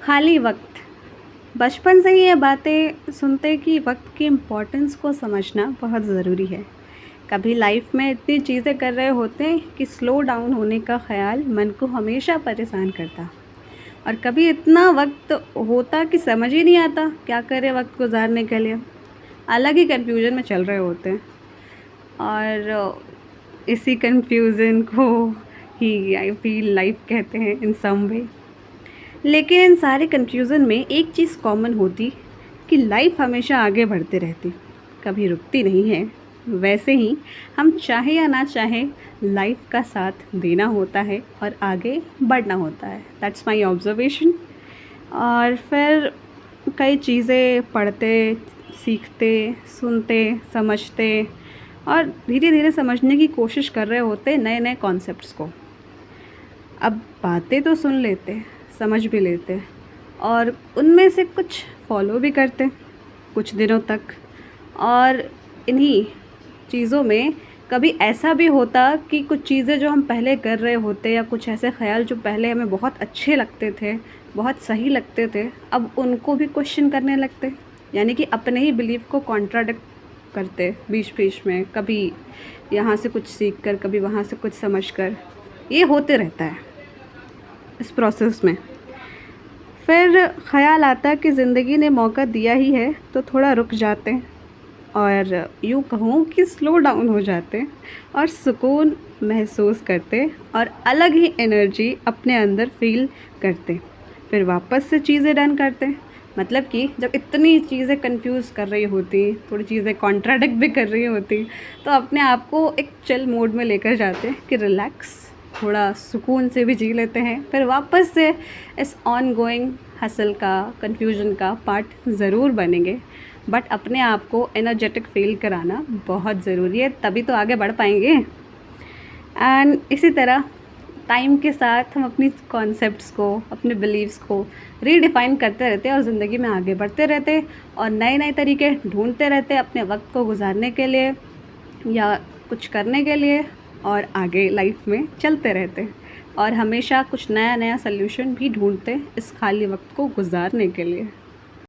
खाली वक्त। बचपन से ही ये बातें सुनते कि वक्त की इम्पोर्टेंस को समझना बहुत ज़रूरी है। कभी लाइफ में इतनी चीज़ें कर रहे होते हैं कि स्लो डाउन होने का ख़्याल मन को हमेशा परेशान करता, और कभी इतना वक्त होता कि समझ ही नहीं आता क्या करें वक्त गुजारने के लिए। अलग ही कन्फ्यूजन में चल रहे होते हैं, और इसी कन्फ्यूज़न को ही आई फील लाइफ कहते हैं इन सम वे। लेकिन इन सारे कन्फ्यूज़न में एक चीज़ कॉमन होती कि लाइफ हमेशा आगे बढ़ती रहती, कभी रुकती नहीं है। वैसे ही हम चाहे या ना चाहे लाइफ का साथ देना होता है और आगे बढ़ना होता है। That's my observation. और फिर कई चीज़ें पढ़ते, सीखते, सुनते, समझते और धीरे धीरे समझने की कोशिश कर रहे होते नए नए कॉन्सेप्ट्स को। अब बातें तो सुन लेते, समझ भी लेते, और उनमें से कुछ फॉलो भी करते कुछ दिनों तक। और इन्हीं चीज़ों में कभी ऐसा भी होता कि कुछ चीज़ें जो हम पहले कर रहे होते या कुछ ऐसे ख़्याल जो पहले हमें बहुत अच्छे लगते थे, बहुत सही लगते थे, अब उनको भी क्वेश्चन करने लगते। यानी कि अपने ही बिलीव को कॉन्ट्राडिक्ट करते बीच बीच में, कभी यहाँ से कुछ सीख कर, कभी वहाँ से कुछ समझ कर। ये होते रहता है इस प्रोसेस में। फिर ख़्याल आता कि ज़िंदगी ने मौका दिया ही है तो थोड़ा रुक जाते हैं, और यूँ कहूँ कि स्लो डाउन हो जाते और सुकून महसूस करते और अलग ही एनर्जी अपने अंदर फील करते। फिर वापस से चीज़ें डन करते। मतलब कि जब इतनी चीज़ें कंफ्यूज कर रही होती, थोड़ी चीज़ें कॉन्ट्राडिक्ट भी कर रही होती, तो अपने आप को एक चिल मोड में लेकर जाते कि रिलैक्स, थोड़ा सुकून से भी जी लेते हैं। फिर वापस से इस ऑन गोइंग हसल का, कन्फ्यूजन का पार्ट ज़रूर बनेंगे, बट अपने आप को एनर्जेटिक फील कराना बहुत ज़रूरी है, तभी तो आगे बढ़ पाएंगे। एंड इसी तरह टाइम के साथ हम अपनी कॉन्सेप्ट्स को, अपने बिलीव्स को रीडिफ़ाइन करते रहते हैं और ज़िंदगी में आगे बढ़ते रहते और नए नए तरीके ढूंढते रहते अपने वक्त को गुजारने के लिए या कुछ करने के लिए, और आगे लाइफ में चलते रहते और हमेशा कुछ नया नया सल्यूशन भी ढूंढते इस खाली वक्त को गुजारने के लिए।